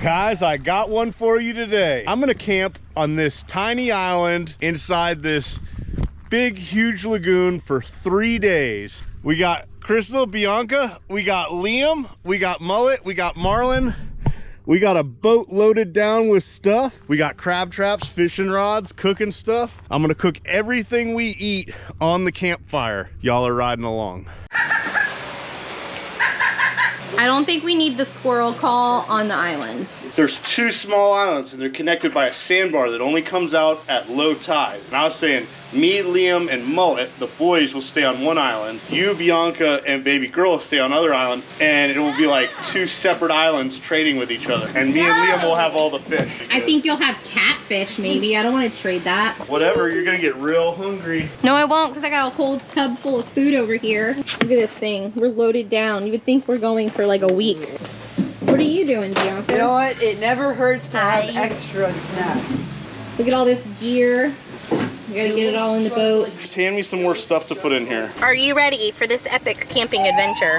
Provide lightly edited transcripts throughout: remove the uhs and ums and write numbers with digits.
Guys, I got one for you today. I'm gonna camp on this tiny island inside this big, huge lagoon for 3 days. We got Crystal, Bianca, we got Liam, we got Mullet, we got Marlin. We got a boat loaded down with stuff. We got crab traps, fishing rods, cooking stuff. I'm gonna cook everything we eat on the campfire. Y'all are riding along. I don't think we need the squirrel call on the island. There's 2 small islands and they're connected by a sandbar that only comes out at low tide. And I was saying, me, Liam, and Mullet, the boys, will stay on one island. You, Bianca, and baby girl will stay on another island. And it will be like 2 separate islands trading with each other. And me and Liam will have all the fish. I think you'll have catfish maybe. I don't want to trade that. Whatever, you're gonna get real hungry. No, I won't, because I got a whole tub full of food over here. Look at this thing. We're loaded down. You would think we're going for like a week. What are you doing, Bianca? You know what? It never hurts to have extra snacks. Look at all this gear. We gotta get it all in the boat. Just hand me some more stuff to put in here. Are you ready for this epic camping adventure?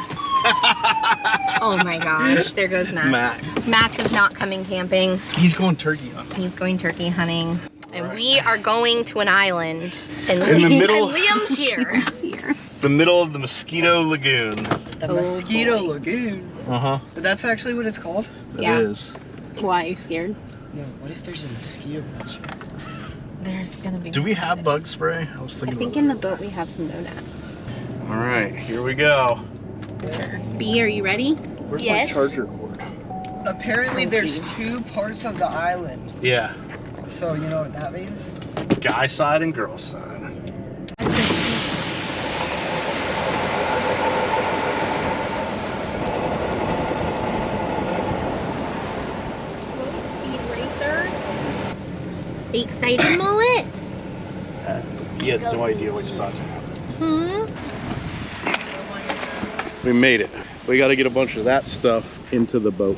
Oh my gosh, there goes Max. Max is not coming camping. He's going turkey hunting. He's going turkey hunting. And we are going to an island. And in the middle. And Liam's here. The middle of the Mosquito Lagoon. The Mosquito Lagoon? Uh-huh. But that's actually what it's called? Yeah. It is. Why, are you scared? No, what if there's a mosquito monster? There's gonna be. Do we have bug spray? I was I thinking think in the boat we have some donuts. All right, here we go. B, are you ready? Where's my charger cord? Apparently there's 2 parts of the island. Yeah. So you know what that means? Guy side and girl side. Speed racer. Are you excited, Mullet? He has no idea what's about to happen. Hmm? We made it. We got to get a bunch of that stuff into the boat.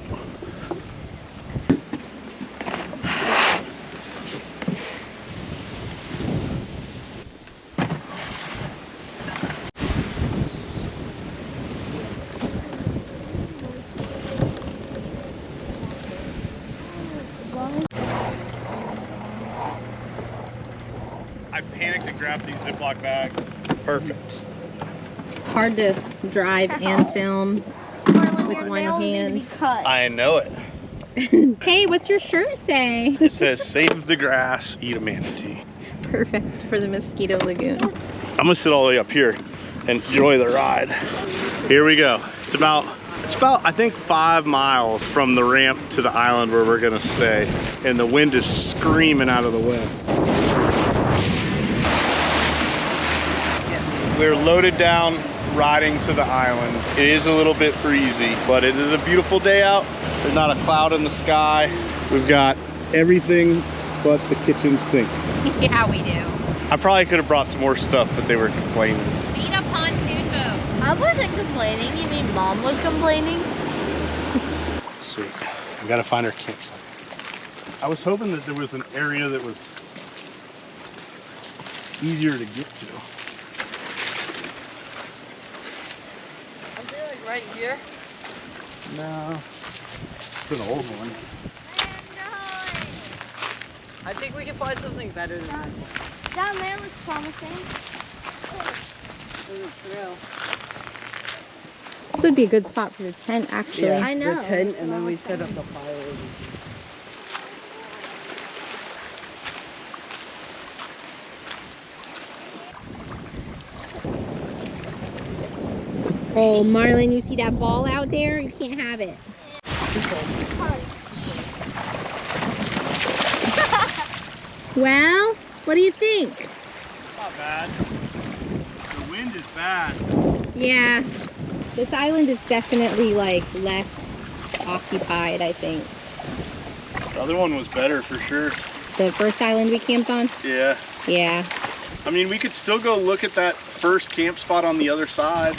I panicked to grab these Ziploc bags. Perfect. It's hard to drive and film with one hand. I know it. Hey, what's your shirt say? It says, save the grass, eat a manatee. Perfect for the Mosquito Lagoon. I'm gonna sit all the way up here and enjoy the ride. Here we go. It's about I think 5 miles from the ramp to the island where we're gonna stay. And the wind is screaming out of the west. We're loaded down, riding to the island. It is a little bit breezy, but it is a beautiful day out. There's not a cloud in the sky. We've got everything but the kitchen sink. Yeah, we do. I probably could have brought some more stuff, but they were complaining. We need a pontoon boat. I wasn't complaining. You mean Mom was complaining? Sweet. We gotta find our campsite. I was hoping that there was an area that was easier to get to. I feel like right here. No. It's an old one. I think we can find something better than this. Down there looks promising. There's a trail. This would be a good spot for the tent, actually. Yeah, I know, the tent, that's and what then I we was set up saying. the fire. Oh, Marlon, you see that ball out there? You can't have it. Well, what do you think? Not bad. The wind is bad. Yeah, this island is definitely like less occupied, I think. The other one was better for sure. The first island we camped on? Yeah. Yeah. I mean, we could still go look at that first camp spot on the other side.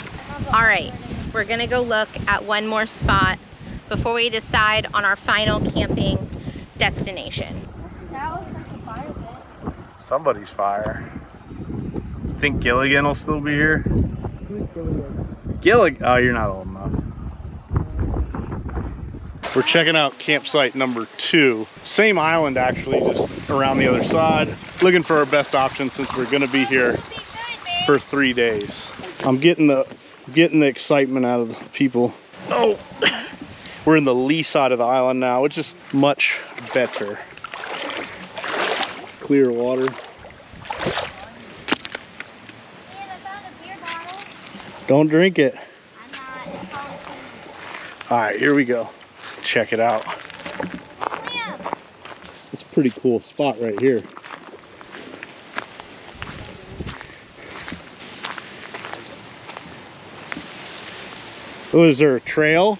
All right, we're gonna go look at one more spot before we decide on our final camping destination. That looks like a fire pit. Somebody's fire. Think Gilligan will still be here? Who's Gilligan? Gilligan? Oh, you're not old enough. We're checking out campsite number 2. Same island actually, just around the other side. Looking for our best option since we're gonna be here for 3 days. I'm getting the excitement out of the people. Oh, we're in the lee side of the island now, which is much better. Clear water. Don't drink it. All right, here we go. Check it out. It's a pretty cool spot right here. Oh, is there a trail?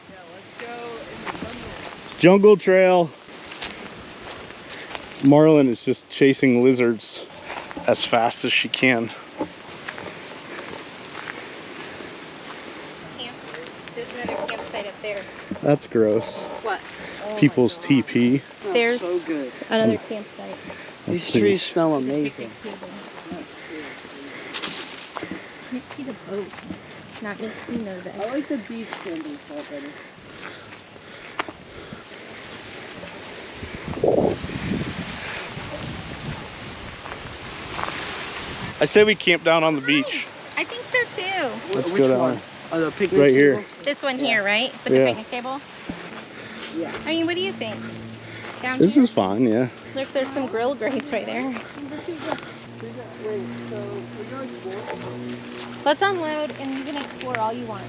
Yeah, let's go in the Jungle trail. Marlin is just chasing lizards as fast as she can. There's another campsite up there. That's gross. What? People's TP. There's so good. another campsite. These see. trees smell amazing. Can't see the boat. Not makes me nervous. I like the beach candles already. I say we camp down on the beach. I think so too. Let's Which go down one? there. Oh, the picnic Right table? here. This one here, right? With the Yeah. picnic table? Yeah. I mean, what do you think? Down This here? is fine, yeah. Look, there's some grill grates right there. Wait, so we're going to explore? Let's unload and you can explore all you want.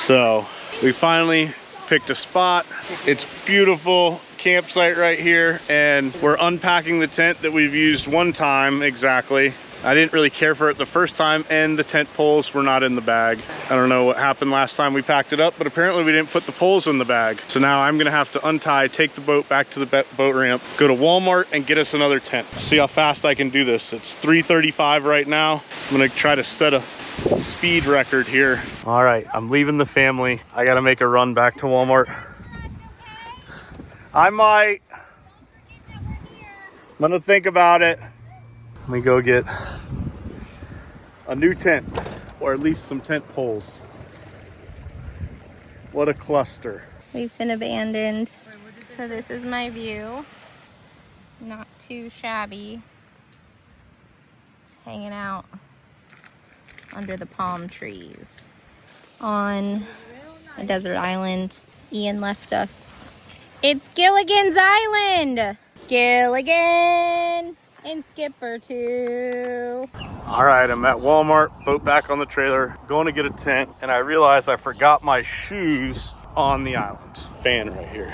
So we finally picked a spot. It's beautiful campsite right here, and we're unpacking the tent that we've used one time exactly. I didn't really care for it the first time, and the tent poles were not in the bag. I don't know what happened last time we packed it up, but apparently we didn't put the poles in the bag. So now I'm gonna have to untie, take the boat back to the boat ramp, go to Walmart and get us another tent. See how fast I can do this. It's 3:35 right now. I'm gonna try to set a speed record here. All right, I'm leaving the family. I gotta make a run back to Walmart. I might. I'm gonna think about it. Let me go get a new tent, or at least some tent poles. What a cluster. We've been abandoned. So this is my view. Not too shabby. Just hanging out under the palm trees on a desert island. Ian left us. It's Gilligan's Island! Gilligan! And Skipper too. All right, I'm at Walmart, boat back on the trailer, going to get a tent, and I realized I forgot my shoes on the island. Fan right here.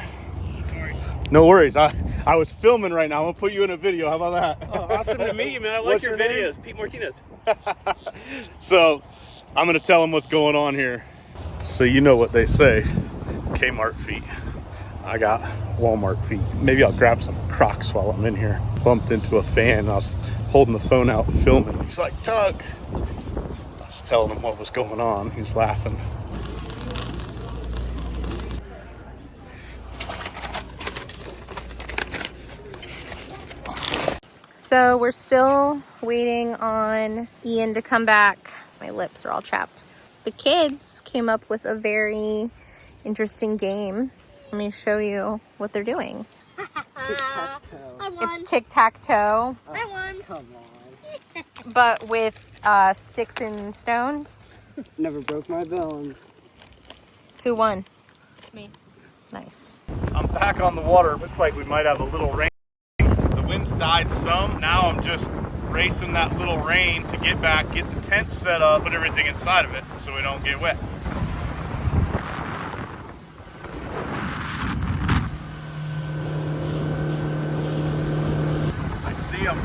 Sorry. No worries, I was filming right now. I'm gonna put you in a video, how about that? Oh, awesome to meet you, man. I like What's your your name? videos. Pete Martinez. So, I'm gonna tell them what's going on here. So you know what they say, Kmart feet. I got Walmart feet. Maybe I'll grab some Crocs while I'm in here. Bumped into a fan. I was holding the phone out filming. He's like, Doug. I was telling him what was going on. He's laughing. So we're still waiting on Ian to come back. My lips are all chapped. The kids came up with a very interesting game. Let me show you what they're doing. Tic-tac-toe. It's tic-tac-toe, I won. Come on. but with sticks and stones. Never broke my bone. Who won? Me. Nice. I'm back on the water. Looks like we might have a little rain. The wind's died some. Now I'm just racing that little rain to get back, get the tent set up, put everything inside of it so we don't get wet. I see them.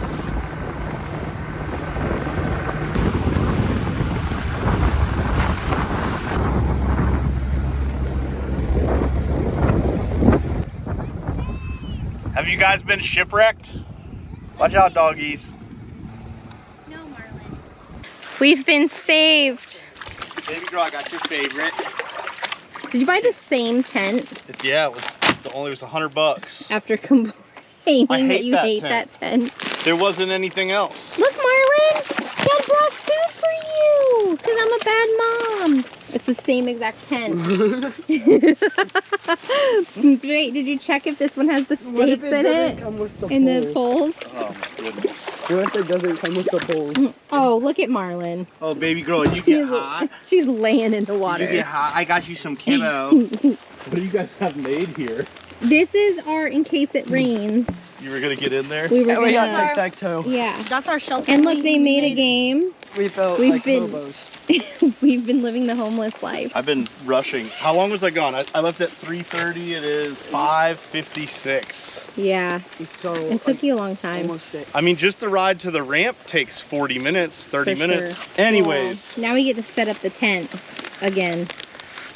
Have you guys been shipwrecked? Watch out, doggies. No, Marlin. We've been saved. Baby girl, I got your favorite. Did you buy the same tent Yeah, it was $100. after complaining I hate that you that hate tent. that tent? There wasn't anything else. Look, Marlin! Dad brought food for you! Because I'm a bad mom. It's the same exact tent. Wait, did you check if this one has the stakes in it? And the poles? Oh my goodness. What if it doesn't come with the poles? Oh, look at Marlin. Oh, baby girl, you get hot. She's laying in the water. You get hot. I got you some kibble. What do you guys have made here? This is our in case it rains. You were gonna get in there? We were We got gonna, tic-tac-toe. yeah. That's our shelter. And look, they made a game. We felt We've like been- hobos. We've been living the homeless life. I've been rushing. How long was I gone? I left at 3:30. It is 5:56. Yeah, So, it took you a long time. almost it. I mean, just the ride to the ramp takes 40 minutes, 30 For minutes. sure. Anyways, Well, now we get to set up the tent again.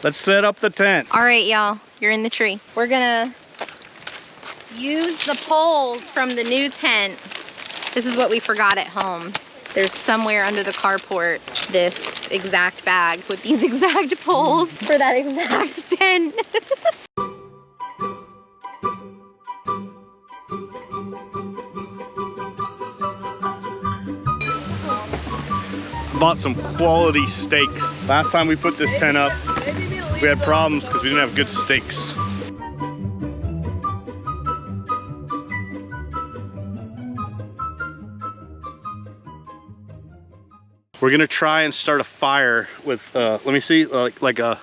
let's set up the tent. All right, y'all, you're in the tree. We're gonna use the poles from the new tent. This is what we forgot at home. There's somewhere under the carport this exact bag with these exact poles for that exact tent. Bought some quality steaks. Last time we put this tent up, we had problems because we didn't have good steaks. We're gonna try and start a fire with, let me see, like a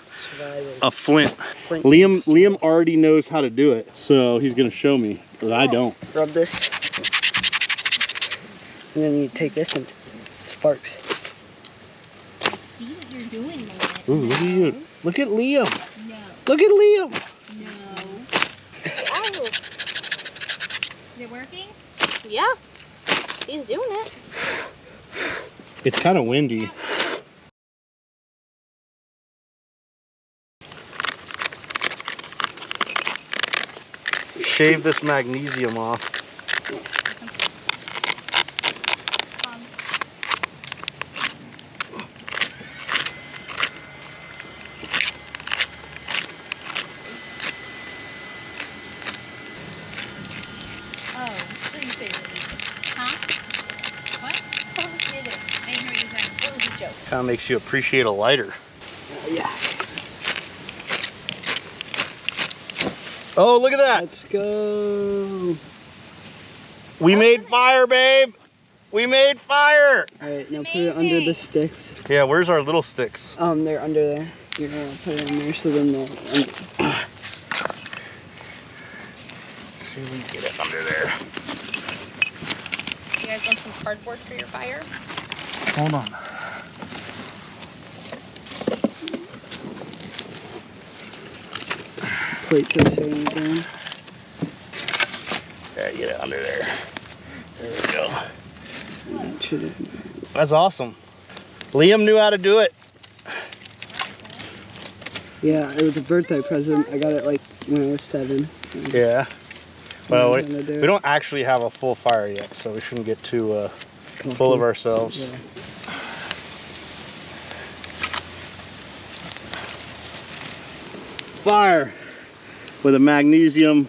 flint. Liam already knows how to do it, so he's gonna show me, but I don't. Rub this. And then you take this and sparks. See what you're doing, man. Ooh, look at you. Look at Liam. No, Look at Liam. no. Oh, Is it working? yeah. He's doing it. It's kind of windy. Shave this magnesium off. Kind of makes you appreciate a lighter. Yeah. Oh, look at that. Let's go. We made fire, babe. We made fire. Alright, now put it under the sticks. Yeah, where's our little sticks? They're under there. You're gonna put it in there so then they'll. See if we can get it under there. You guys want some cardboard for your fire? Hold on. Plates are starting down. Yeah, get it under there. There we go. That should- That's awesome. Liam knew how to do it. Yeah, it was a birthday present. I got it like when I was 7. Yeah. Well, I'm gonna do we it. don't actually have a full fire yet, so we shouldn't get too full of ourselves. Yeah. Fire with a magnesium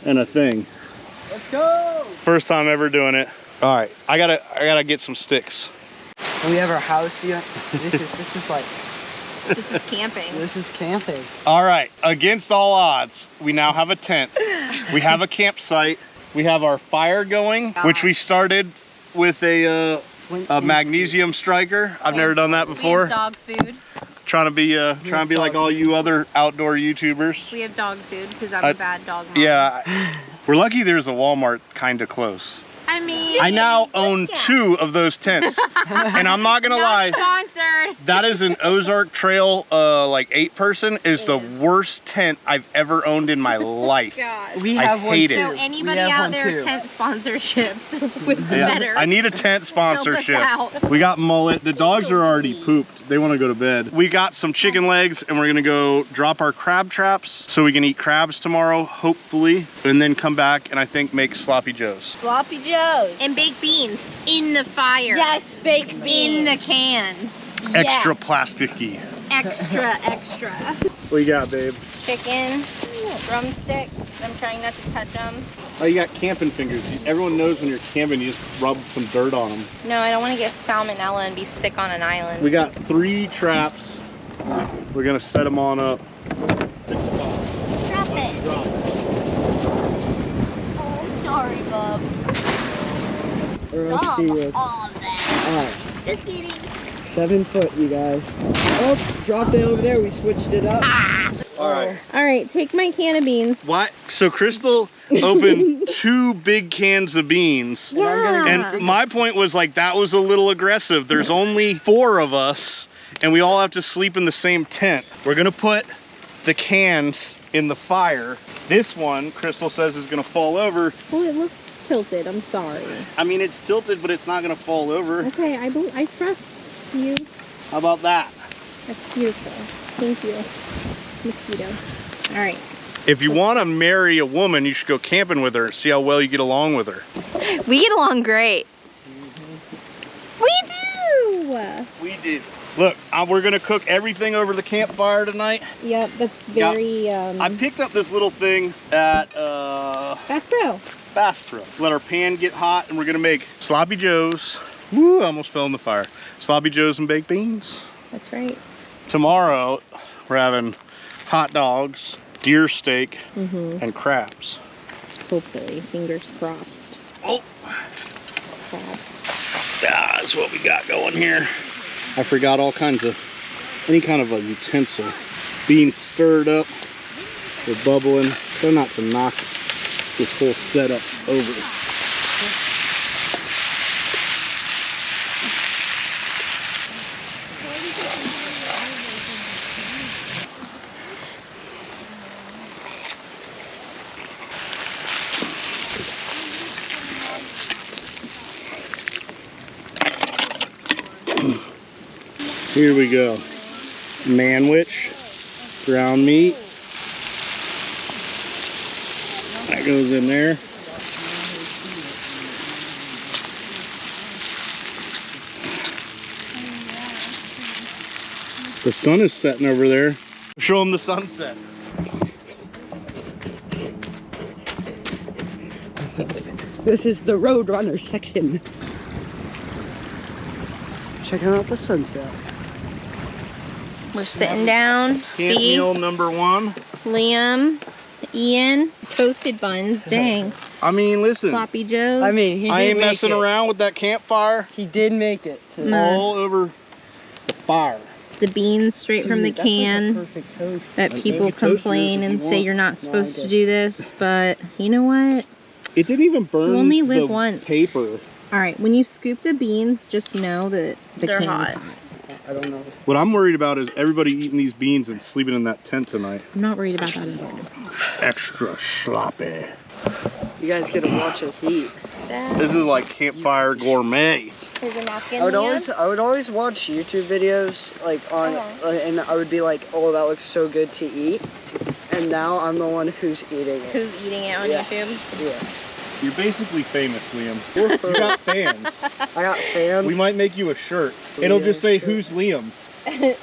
and a thing. Let's go! First time ever doing it. All right, I gotta get some sticks. We have our house here. This is like, This is camping. this is camping. All right, against all odds, we now have a tent. We have a campsite. We have our fire going, which we started with a magnesium striker. I've never done that We before. have dog food. Trying to be like all you other outdoor YouTubers. We have dog food because I'm I- a bad dog mom. Yeah, we're lucky there's a Walmart kind of close. I mean, I now own 2 of those tents, and I'm not gonna lie, sponsored. that is an Ozark Trail like 8-person is the worst tent I've ever owned in my life. God. We I have one hate too. it. So We anybody have out one there too. tent sponsorships with the Yeah, better. I need a tent sponsorship. out. We got mullet. The dogs are already pooped. They want to go to bed. We got some chicken legs, and we're gonna go drop our crab traps so we can eat crabs tomorrow, hopefully, and then come back and I think make sloppy joes. Sloppy Joe's. And baked beans in the fire. Yes, baked beans. In the can. Extra Yes. plasticky. Extra, extra. What you got, babe? Chicken, drumsticks. I'm trying not to touch them. Oh, you got camping fingers. Everyone knows when you're camping, you just rub some dirt on them. No, I don't want to get salmonella and be sick on an island. We got 3 traps We're gonna set them on up. Drop it. Drop it. Oh, sorry, Bob. Or else Some, she would. all of that. Alright, Just kidding. 7 foot, you guys. Oh, dropped it over there. We switched it up. All right. All right, take my can of beans. What? So Crystal opened 2 big cans of beans. Yeah. And my point was like, that was a little aggressive. There's only 4 of us and we all have to sleep in the same tent. We're gonna put the cans in the fire. This one, Crystal says, is gonna fall over. Well, it looks tilted. I'm sorry. I mean, it's tilted, but it's not gonna fall over. Okay, I trust you. How about that? That's beautiful. Thank you, Mosquito. All right. If you wanna marry a woman, you should go camping with her and see how well you get along with her. We get along great. We do. We do. Look, we're gonna cook everything over the campfire tonight. Yep, that's very. I picked up this little thing at Bass Pro. Bass Pro. Let our pan get hot and we're gonna make sloppy joes. Woo, I almost fell in the fire. Sloppy joes and baked beans. That's right. Tomorrow, we're having hot dogs, deer steak, and crabs. Hopefully, fingers crossed. Oh, Crab. that's what we got going here. I forgot all kinds of, any kind of a utensil. Being stirred up, they're bubbling. They're not to knock this whole setup over. Here we go. Manwich, ground meat. That goes in there. The sun is setting over there. Show them the sunset. This is the Roadrunner section. Checking out the sunset. We're sitting down. Camp B, meal number 1. Liam, Ian, toasted buns. Dang. I mean, listen. Sloppy joes. I mean, he did I ain't make messing it. around with that campfire. He did make it. To All over the fire. the beans straight from the Dude, that's like a can. perfect toast. That Maybe people toast yours complain if and you say want. you're not No, supposed I to did. do this, but you know what? It didn't even burn You only live the once. paper. All right, when you scoop the beans, just know that the They're can's hot. hot. I don't know. What I'm worried about is everybody eating these beans and sleeping in that tent tonight. I'm not worried about that at all. Extra sloppy. You guys get to watch us eat. This is like campfire gourmet. Here's a napkin. I would always watch YouTube videos like on, and I would be like, oh, that looks so good to eat. And now I'm the one who's eating it. Who's eating it on Yes. YouTube? Yeah. You're basically famous, Liam. You got fans. I got fans. We might make you a shirt. It'll just say, "Who's Liam?"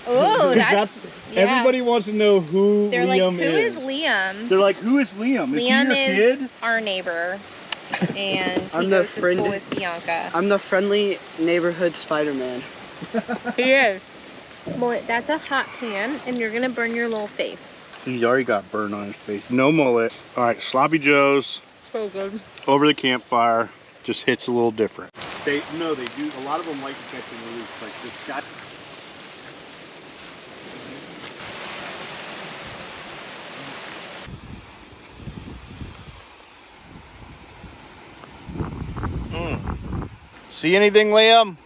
Oh, 'Cause that's yeah. everybody wants to know who They're Liam like, who is Liam? They're like, "Who is Liam? Is Liam he your is kid?" our neighbor, and I'm he the goes to friend- school with Bianca. I'm the friendly neighborhood Spider-Man. He is. Mullet, that's a hot pan, and you're gonna burn your little face. He's already got burn on his face. No mullet. All right, sloppy joes So good. over the campfire. Just hits a little different. They do. A lot of them like to catch and release. Like this guy. See anything, Liam?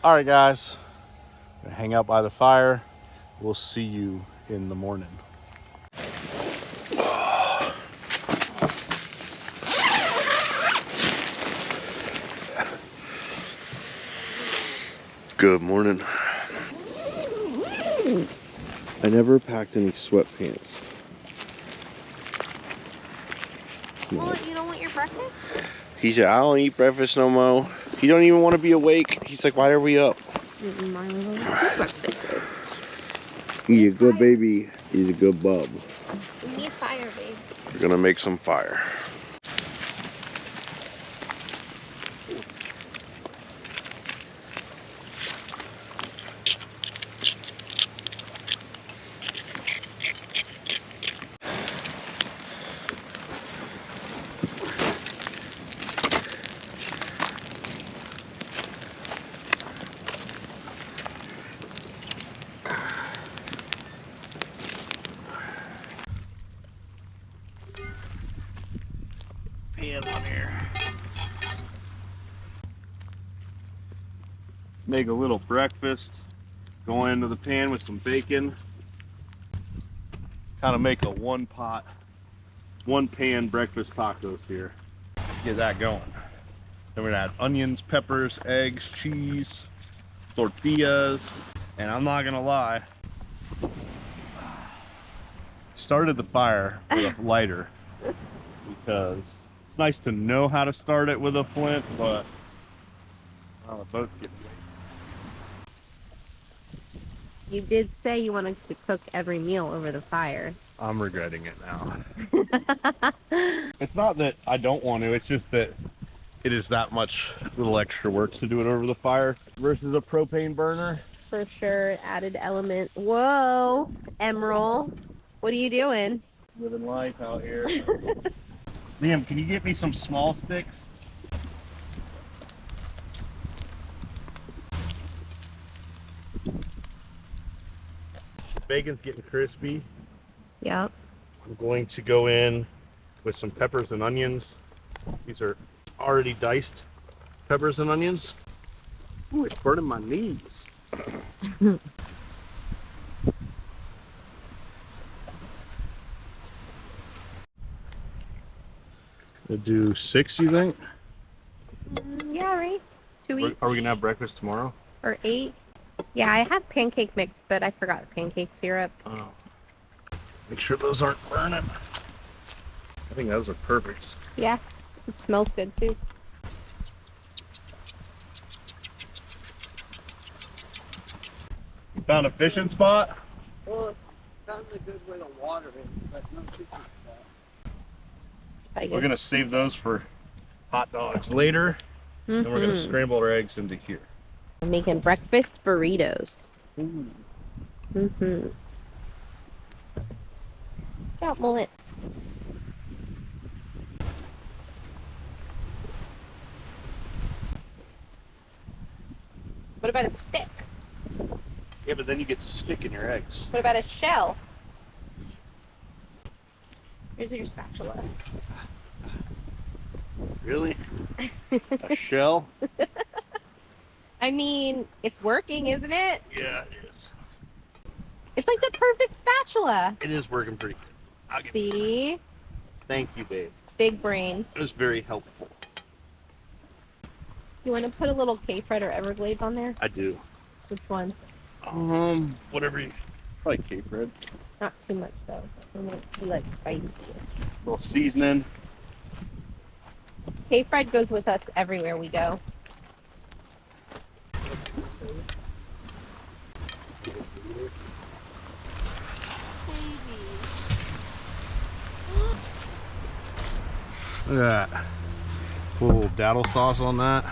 All right, guys. Gonna hang out by the fire. We'll see you in the morning. Good morning. I never packed any sweatpants. Mullet, you don't want your breakfast? He said, I don't eat breakfast no more. He don't even want to be awake. He's like, why are we up? My little breakfast is. He's a good baby. He's a good bub. We need fire, babe. We're gonna make some fire. good one here. Make a little breakfast. Go into the pan with some bacon. Kind of make a one pan breakfast tacos here. Get that going. Then we're gonna add onions, peppers, eggs, cheese, tortillas, and I'm not gonna lie, started the fire with a lighter because it's nice to know how to start it with a flint, but the boat's getting late. You did say you wanted to cook every meal over the fire. I'm regretting it now. It's not that I don't want to, it's just that it is that much little extra work to do it over the fire versus a propane burner. For sure, added element. Whoa, Emerald. What are you doing? Living life out here. Liam, can you get me some small sticks? Bacon's getting crispy. Yep. I'm going to go in with some peppers and onions. These are already diced peppers and onions. Ooh, it's burning my knees. Do 6, you think? Yeah, right. 2 weeks. Are we gonna have breakfast tomorrow? Or 8. Yeah, I have pancake mix, but I forgot pancake syrup. Oh. Make sure those aren't burning. I think those are perfect. Yeah, it smells good too. You found a fishing spot? Well, found a good way to water it, but no fishing spot. We're gonna save those for hot dogs later. Then we're gonna scramble our eggs into here. I'm making breakfast burritos. Ooh. Got mullet. What about a stick? Yeah, but then you get stick in your eggs. What about a shell? Here's your spatula. Really? A shell? I mean, it's working, isn't it? Yeah, it is. It's like the perfect spatula. It is working pretty good. See? Thank you, babe. Big brain. It was very helpful. You want to put a little K-Fred or Everglades on there? I do. Which one? Whatever you like, K-Fred. Not too much though. You like spicy. A little seasoning. K-Fred goes with us everywhere we go. Look at that. Put a little daddle sauce on that.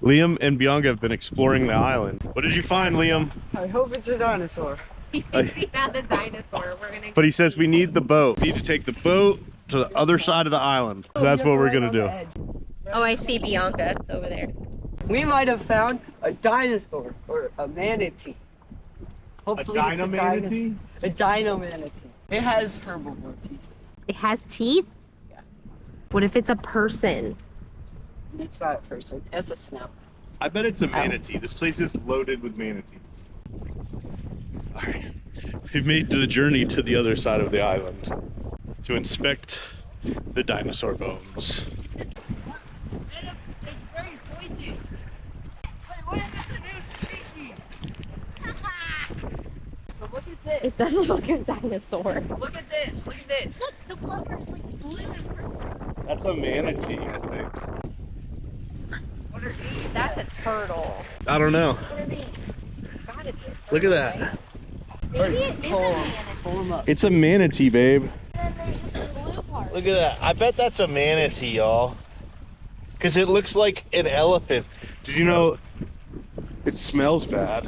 Liam and Bianca have been exploring the island. What did you find, Liam? I hope it's a dinosaur. He thinks he found a dinosaur. But he says we need the boat. We need to take the boat to the other side of the island. That's what we're gonna do. Oh, I see Bianca over there. We might have found a dinosaur or a manatee. Hopefully it's a manatee? A dino manatee. It has herbivore teeth. It has teeth? Yeah. What if it's a person? It's not a person. It's a snout. I bet it's a manatee. This place is loaded with manatees. All right, we've made the journey to the other side of the island to inspect the dinosaur bones. It's very pointy. Wait, what if it's a new species? So look at this. It does look like a dinosaur. Look at this. Look at this. Look, the blubber is like blue and purple. That's a manatee, I think. What are these? That's a turtle. I don't know. What are these? It's gotta be a turtle, Look at that. right? Maybe it is a manatee. Pull them up. It's a manatee, babe. And then there's just the blue part. Look at that. I bet that's a manatee, y'all. Because it looks like an elephant. Did you know it smells bad?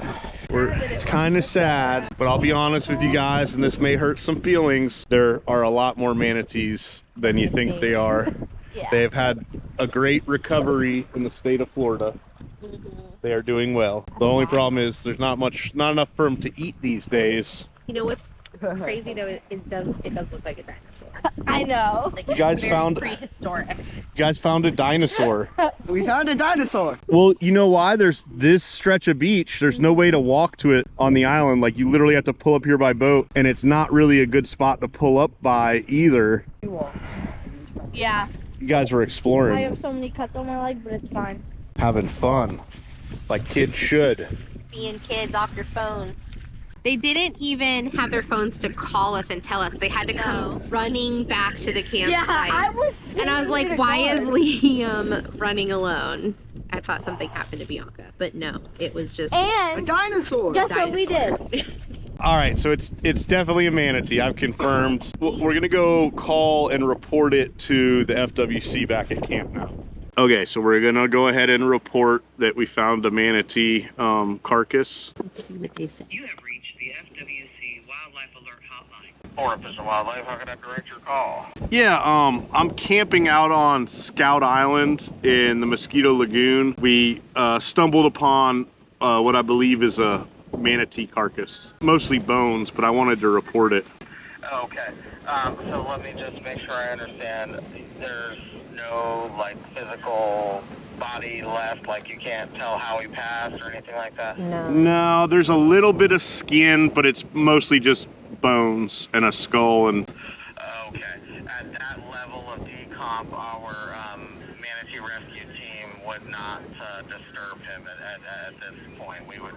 It's kind of sad, but I'll be honest with you guys, and this may hurt some feelings. There are a lot more manatees than you think they are. Yeah. They have had a great recovery in the state of Florida. They are doing well. The only problem is there's not enough for them to eat these days. You know what's crazy though? It does look like a dinosaur. I know. Like, You guys very found prehistoric. You guys found a dinosaur. We found a dinosaur. Well, you know why? There's this stretch of beach. There's no way to walk to it on the island. Like, you literally have to pull up here by boat, and it's not really a good spot to pull up by either. Yeah. You guys were I exploring, have so many cuts on my leg, but it's fine. having fun, like kids should. Being kids off your phones. They didn't even have their phones to call us and tell us. They had to come running back to the campsite. Yeah, I was. And I was like, why is Liam running alone? I thought something happened to Bianca, but no, it was just A And dinosaur. guess what we did? All right, so it's definitely a manatee. I've confirmed. We're gonna go call and report it to the FWC back at camp now. Okay, so we're gonna go ahead and report that we found a manatee carcass. Let's see what they say. You have reached the FWC Wildlife Alert Hotline. Florida Fish and Wildlife, how can I direct your call? Yeah, I'm camping out on Scout Island in the Mosquito Lagoon. We stumbled upon what I believe is a manatee carcass. Mostly bones, but I wanted to report it. Okay, so let me just make sure I understand. There's no, like, physical body left, like you can't tell how he passed or anything like that? No, there's a little bit of skin, but it's mostly just bones and a skull. And Okay, at that level of decomp, our manatee rescue team would not disturb him at this point. We would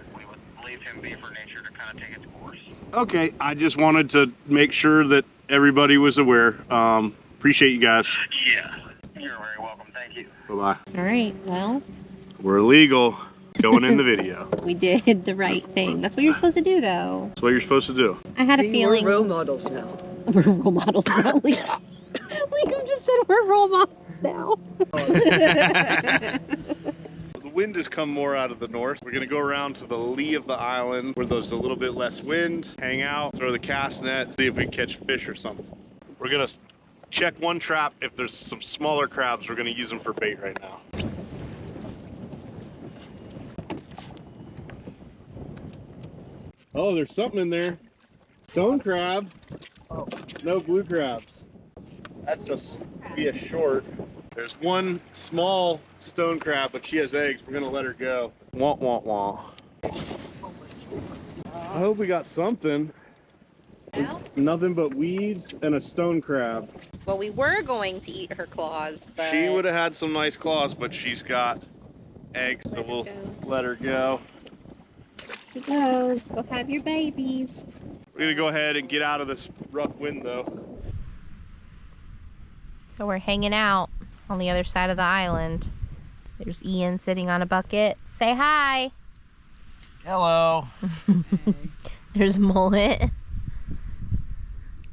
leave him be for nature to kind of take its course. okay, I just wanted to make sure that everybody was aware. Appreciate you guys. Yeah, you're very welcome. Thank you. Bye-bye. All right, well, We're legal. Going in the video. we did the right thing. That's what you're supposed to do, though. That's what you're supposed to do. I had a See, feeling we're role models now. we're role models now. Liam just said we're role models now. The wind has come more out of the north. We're gonna go around to the lee of the island where there's a little bit less wind, hang out, throw the cast net, see if we can catch fish or something. We're gonna check one trap. If there's some smaller crabs, we're gonna use them for bait right now. Oh, there's something in there. Stone crab. Oh, no blue crabs. That's just be a short. There's one small stone crab, but she has eggs. We're gonna let her go. Wah, wah, wah. I hope we got something. Well, Nothing but weeds and a stone crab. well, we were going to eat her claws, but She would have had some nice claws, but she's got eggs, so we'll let her go. she goes. Go have your babies. We're gonna go ahead and get out of this rough wind though. So we're hanging out on the other side of the island. There's Ian sitting on a bucket. Say hi. Hello. There's Mullet.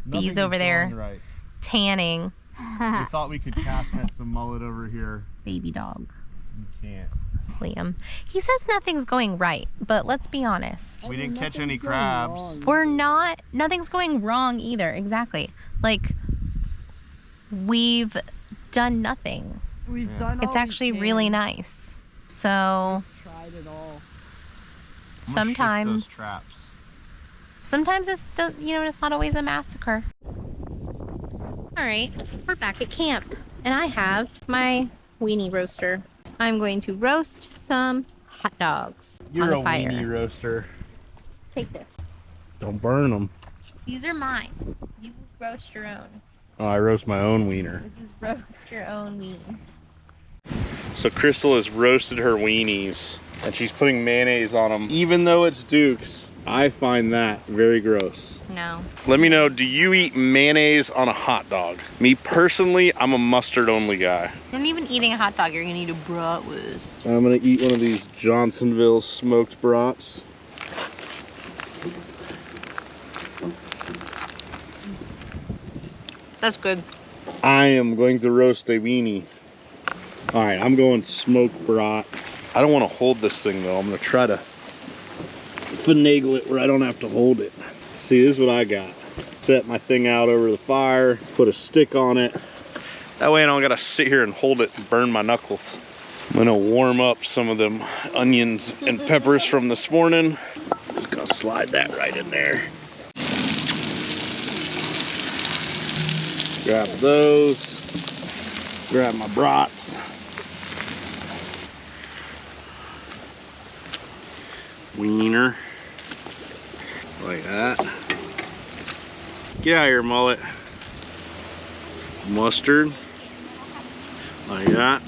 Bees Nothing over is there going right. tanning. We thought we could cast net some mullet over here. Baby dog. You can't. Liam. He says nothing's going right, but let's be honest. We didn't catch any crabs. Nothing's going wrong either. Exactly. Like, we've done nothing. We've done all It's actually we can. really nice. So Tried it all. sometimes it's, it's not always a massacre. All right, we're back at camp and I have my weenie roaster. I'm going to roast some hot dogs on You're the a fire. weenie roaster. Take this. Don't burn them. These are mine. You roast your own. Oh, I roast my own wiener. This is roast your own weenies. So Crystal has roasted her weenies and she's putting mayonnaise on them. Even though it's Duke's, I find that very gross. No. Let me know, do you eat mayonnaise on a hot dog? Me personally, I'm a mustard only guy. You're not even eating a hot dog. You're gonna eat a bratwurst. I'm gonna eat one of these Johnsonville smoked brats. That's good. I am going to roast a weenie. All right, I'm going smoked brat. I don't want to hold this thing though. I'm gonna try to finagle it where I don't have to hold it. See, this is what I got. Set my thing out over the fire, put a stick on it. That way I don't gotta sit here and hold it and burn my knuckles. I'm gonna warm up some of them onions and peppers from this morning. Just gonna slide that right in there. Grab those. Grab my brats. Wiener. Like that. Get out of here, mullet. Mustard. Like that.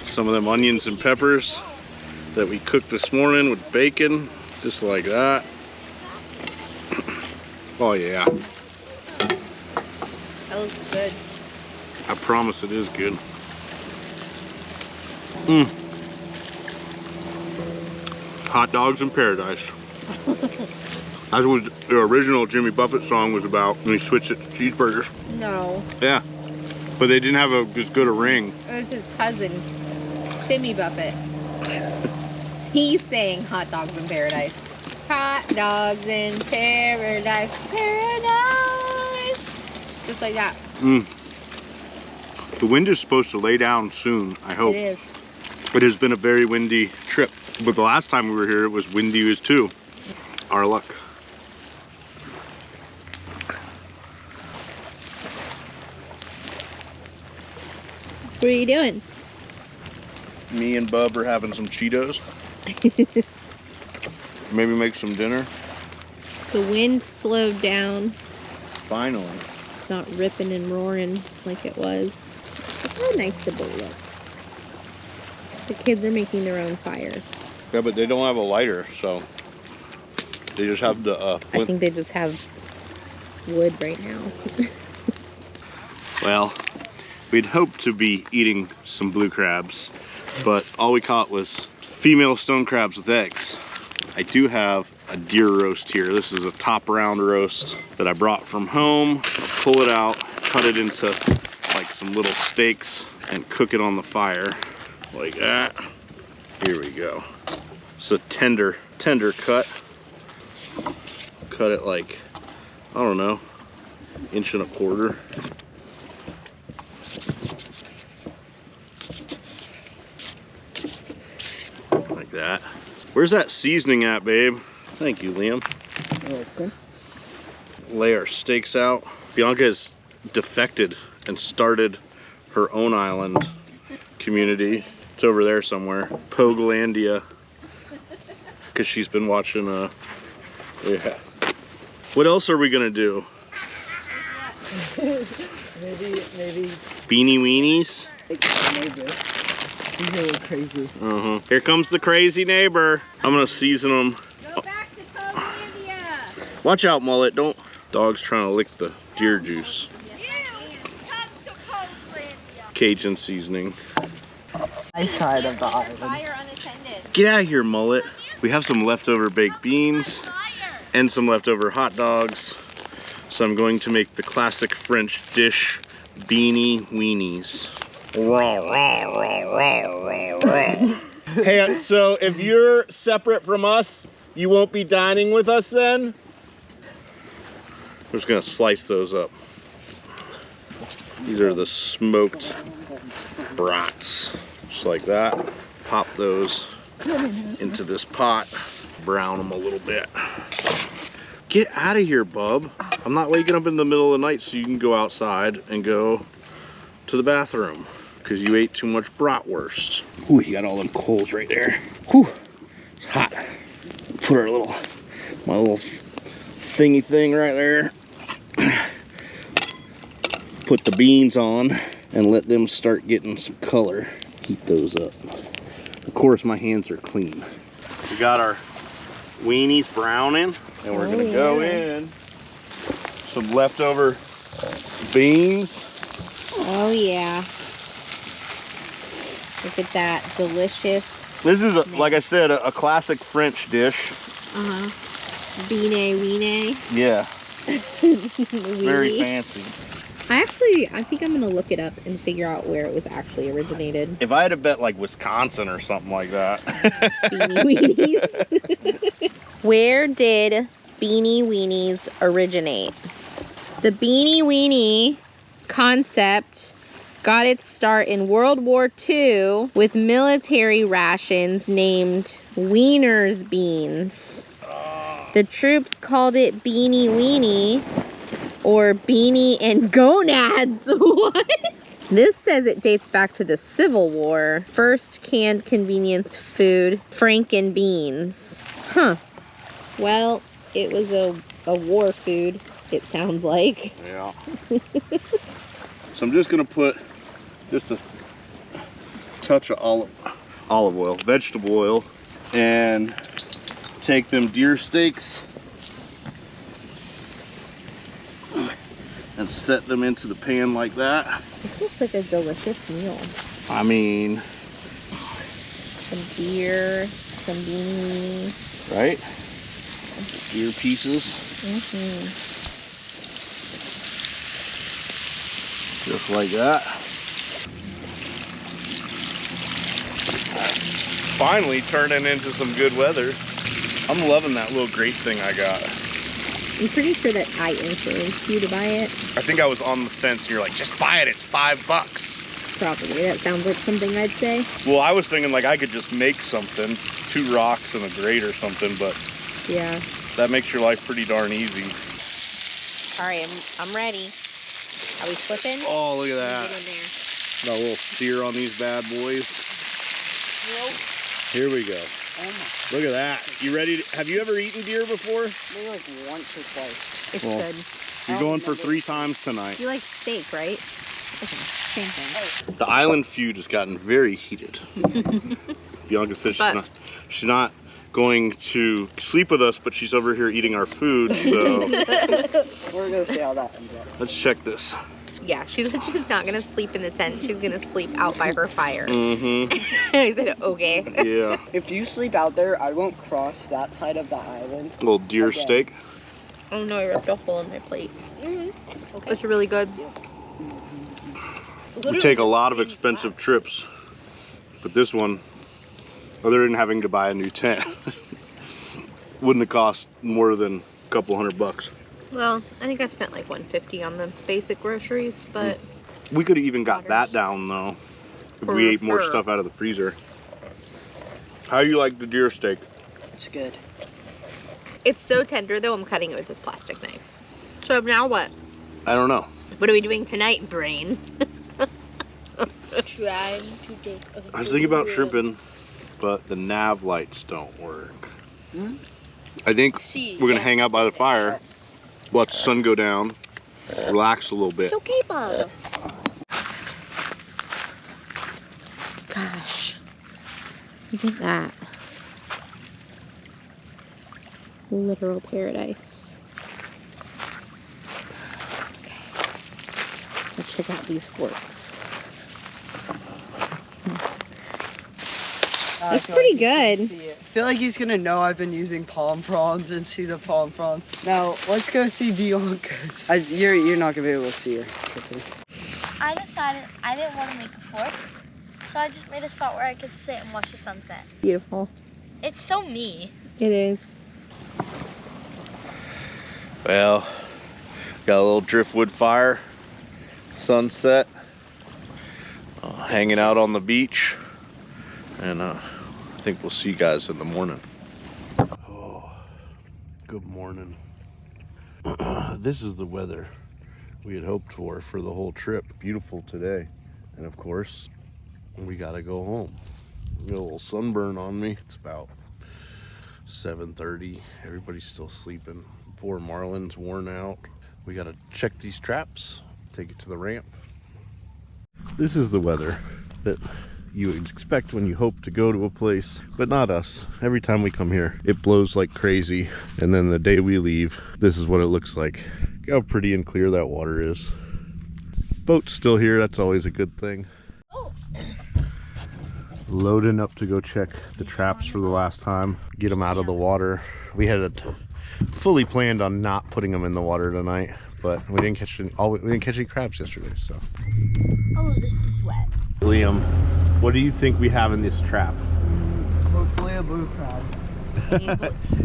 Some of them onions and peppers that we cooked this morning with bacon. Just like that. Oh yeah. That looks good. I promise it is good. Hot dogs in paradise. That's what the original Jimmy Buffett song was about when he switched it to cheeseburgers. No, Yeah, but they didn't have as good a ring. it was his cousin, Timmy Buffett. He sang Hot Dogs in Paradise. Hot dogs in paradise, paradise. Just like that. The wind is supposed to lay down soon, I hope. It is. It has been a very windy trip, but the last time we were here it was windy as too. Our luck. What are you doing? Me and Bub are having some Cheetos. Maybe make some dinner. The wind slowed down. Finally. Not ripping and roaring like it was. Look how nice the boat looks. The kids are making their own fire. Yeah, but they don't have a lighter, so they just have the I think they just have wood right now. Well, we'd hoped to be eating some blue crabs, but all we caught was female stone crabs with eggs. I do have a deer roast here. This is a top round roast that I brought from home. I'll pull it out, cut it into like some little steaks, and cook it on the fire like that. Here we go. It's a tender cut. Cut it like, I don't know, 1.25 inches. Like that. Where's that seasoning at, babe? Thank you, Liam. Okay. Lay our steaks out. Bianca has defected and started her own island community. It's over there somewhere. Pogolandia. Because she's been watching, yeah. What else are we gonna do? Maybe. Beanie weenies? Maybe. He's a little crazy. Here comes the crazy neighbor. I'm gonna season them. Go back to Pogolandia. Watch out, mullet. Don't. Dog's trying to lick the deer juice. Cajun seasoning. Nice side of the island. Fire unattended. Get out of here, mullet. We have some leftover baked beans and some leftover hot dogs. So I'm going to make the classic French dish, beanie weenies. Hey, so if you're separate from us, you won't be dining with us then? I'm just gonna slice those up. These are the smoked brats, just like that. Pop those into this pot, brown them a little bit. Get out of here, bub. I'm not waking up in the middle of the night so you can go outside and go to the bathroom because you ate too much bratwurst. Ooh, you got all them coals right there. Whew, it's hot. Put our my little thingy thing right there. Put the beans on and let them start getting some color. Heat those up. Of course, my hands are clean. We got our weenies browning, and we're gonna go in some leftover beans. Oh yeah. Look at that delicious. This is, like I said, a classic French dish. Beanie weenie. Yeah. Very fancy. I think I'm gonna look it up and figure out where it was actually originated. If I had to bet like Wisconsin or something like that. Beanie weenies. Where did beanie weenies originate? The beanie weenie concept got its start in World War II with military rations named Wiener's beans. The troops called it Beanie Weenie or Beanie and Gonads. What? This says it dates back to the Civil War. First canned convenience food, Franken beans. Huh. Well, it was a war food, it sounds like. Yeah. So I'm just gonna put just a touch of olive oil, vegetable oil, and take them deer steaks and set them into the pan like that. This looks like a delicious meal. I mean, Some deer, some beanie. right? Deer pieces. Just like that. Finally turning into some good weather. I'm loving that little grate thing I got. I'm pretty sure that I influenced you to buy it. I think I was on the fence and you're like, just buy it, it's $5. Probably. That sounds like something I'd say. Well, I was thinking like I could just make something, 2 rocks and a grate or something, but Yeah. that makes your life pretty darn easy. All right, I'm ready. Are we flipping? Oh, look at that. Get in there. Got a little sear on these bad boys. Here we go. Look at that. You ready to, have you ever eaten deer before? Maybe like once or twice. It's Well, good. You're going for 3 times tonight. You like steak, right? Okay, same thing. The island feud has gotten very heated. Bianca says she's not going to sleep with us, but she's over here eating our food, so We're gonna see how that ends up. let's check this. Yeah, she's not gonna sleep in the tent. She's gonna sleep out by her fire. Mm-hmm. I said, okay. Yeah. If you sleep out there, I won't cross that side of the island. A little deer Okay. steak. Oh no, I ripped a hole in my plate. Okay. It's really good. We take a lot of expensive trips, but this one, other than having to buy a new tent, wouldn't have cost more than a couple $100. Well, I think I spent like $150 on the basic groceries, but We could have even got that Waters. down though, if For we ate more sure. stuff out of the freezer. How you like the deer steak? It's good. it's so tender though. I'm cutting it with this plastic knife. So now what? I don't know. What are we doing tonight, brain? Trying to take a I was thinking about shrimping, but the nav lights don't work. I think we're gonna hang out by the fire, watch the sun go down, relax a little bit. It's okay, Bob. Gosh, look at that. Literal paradise. Okay, let's check out these forks. That's pretty good. I feel like he's gonna know I've been using palm fronds and see the palm fronds. Now let's go see Bianca's. You're not gonna be able to see her. I decided I didn't want to make a fort, so I just made a spot where I could sit and watch the sunset. Beautiful. It's so me. It is. Well, got a little driftwood fire, sunset, hanging out on the beach, and I think we'll see you guys in the morning. Oh, good morning. This is the weather we had hoped for the whole trip. Beautiful today, and of course, we gotta go home. Got a little sunburn on me. It's about 7:30. Everybody's still sleeping. Poor Marlin's worn out. We gotta check these traps, take it to the ramp. This is the weather that you would expect when you hope to go to a place, but not us. Every time we come here, it blows like crazy, and then the day we leave, this is what it looks like. Look how pretty and clear that water is. Boat's still here, that's always a good thing. Loading up to go check the traps for the last time, get them out of the water. We had fully planned on not putting them in the water tonight, but we didn't catch any crabs yesterday, so. Oh, this is wet. Liam, what do you think we have in this trap? Hopefully a blue crab.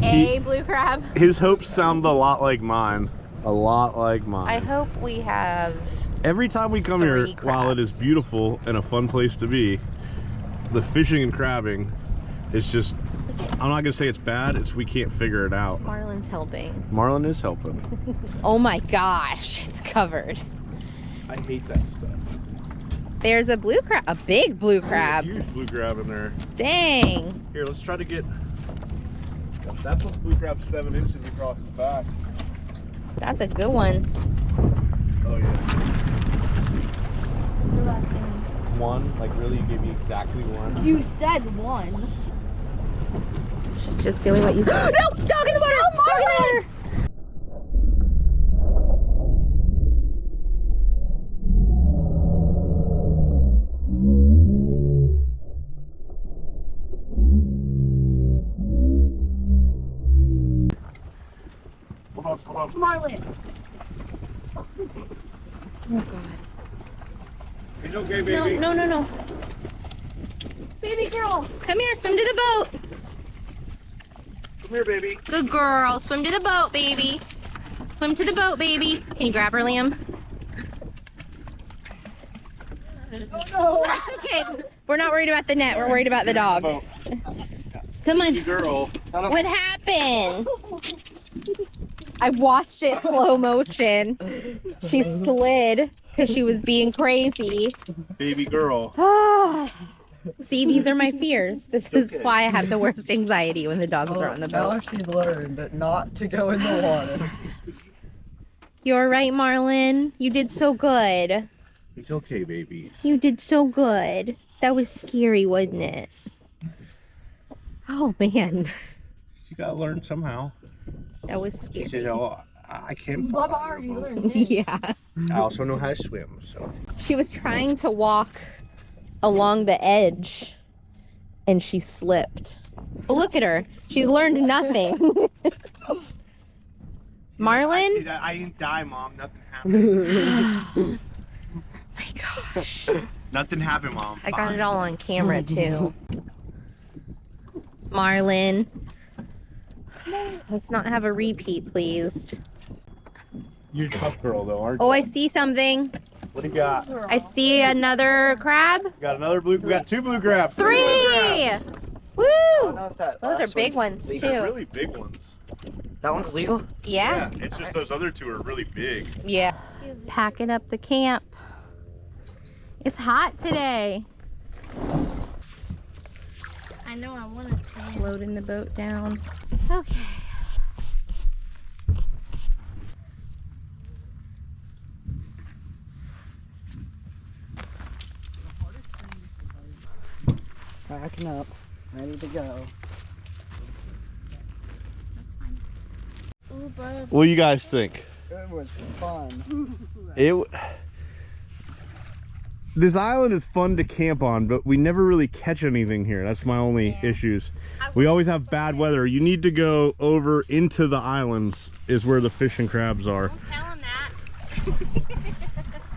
A blue crab. His hopes sound a lot like mine. A lot like mine. I hope we have... Every time we come here, 3 while it is crabs. beautiful and a fun place to be, the fishing and crabbing is just, I'm not gonna say it's bad, it's we can't figure it out. Marlin's helping. Marlin is helping. Oh my gosh, it's covered. I hate that stuff. There's a blue crab, a big blue crab. Huge blue crab in there. Dang. Here, let's try to get, that's what blue crab 7 inches across his back. That's a good one. Oh yeah. One? Like really, you gave me exactly one? You said 1. She's just doing what you... No! Dog in the water! Oh, dog in the water! Marlin. Oh god. It's okay, baby. No, no, no, no. Baby girl. Come here, swim to the boat. Come here, baby. Good girl. Swim to the boat, baby. Swim to the boat, baby. Can you grab her, Liam? Oh no. It's okay. We're not worried about the net. We're worried about the dog. Come on. Girl. What happened? I watched it slow motion. She slid because she was being crazy. Baby girl. See, these are my fears. This is why I have the worst anxiety when the dogs are on the Now boat. she learned not to go in the water. You're right, Marlin. You did so good. It's okay, baby. You did so good. That was scary, wasn't it? Oh, man. You gotta learn somehow. That was She scary. said, oh, I can't Bubba fly. already learned. Yeah. I also know how to swim, so. She was trying to walk along the edge and she slipped. But look at her. She's learned nothing. Marlin? I didn't die, Mom. Nothing happened. My gosh. Nothing happened, Mom. I got it all on camera too. Marlin. Let's not have a repeat, please. You're a tough girl, though, aren't you? Oh, I see something. What do you got? I see another crab. Got another blue. We got 2 blue crabs. 3! I don't Woo! know if that Those are last big one's ones legal. too. Really big ones. That one's legal? Yeah. It's just those other 2 are really big. Yeah. Packing up the camp. It's hot today. I know I want to tan. Loading the boat down. Okay. Backing up. Ready to go. Ooh, bud. What do you guys think? It was fun. This island is fun to camp on, but we never really catch anything here. That's my only issues. We always have bad weather. You need to go over into the islands is where the fish and crabs are. Don't tell him that.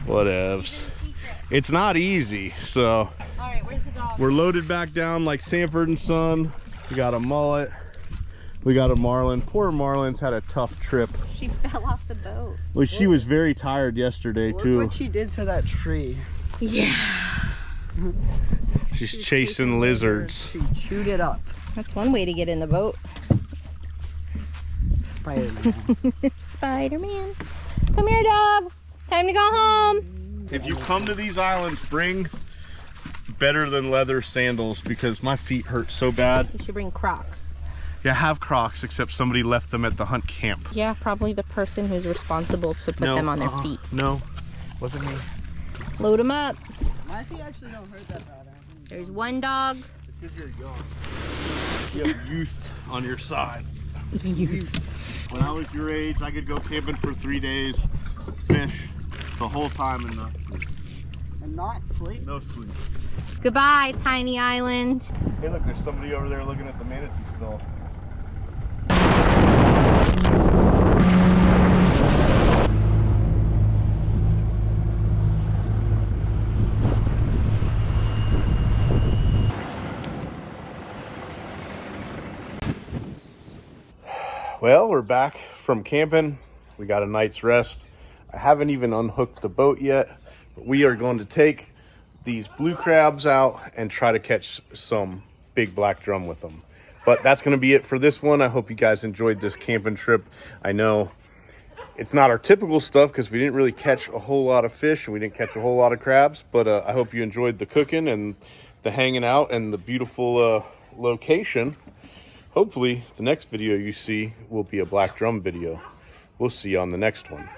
Whatevs. It's not easy, so All right, where's the dog? we're loaded back down like Sanford and Son. We got a mullet. We got a marlin. Poor Marlin's had a tough trip. She fell off the boat. Well, she was very tired yesterday Look too. what she did to that tree. Yeah. She's chasing lizards. She chewed it up. That's one way to get in the boat. Spider-Man. Spider-Man. Come here, dogs. Time to go home. If you come to these islands, bring better than leather sandals because my feet hurt so bad. You should bring Crocs. Yeah, I have Crocs, except somebody left them at the hunt camp. Yeah, probably the person who's responsible to put them on their feet. No, wasn't me. Load them up. My feet actually don't hurt that bad. There's one dog. Because you're young. You have youth on your side. When I was your age, I could go camping for 3 days, fish the whole time and not sleep. no sleep. Goodbye, tiny island. Hey, look, there's somebody over there looking at the manatee skull. Well, we're back from camping. We got a night's rest. I haven't even unhooked the boat yet, but we are going to take these blue crabs out and try to catch some big black drum with them. But that's going to be it for this one. I hope you guys enjoyed this camping trip. I know it's not our typical stuff because we didn't really catch a whole lot of fish and we didn't catch a whole lot of crabs, but I hope you enjoyed the cooking and the hanging out and the beautiful location. Hopefully the next video you see will be a black drum video. We'll see you on the next one.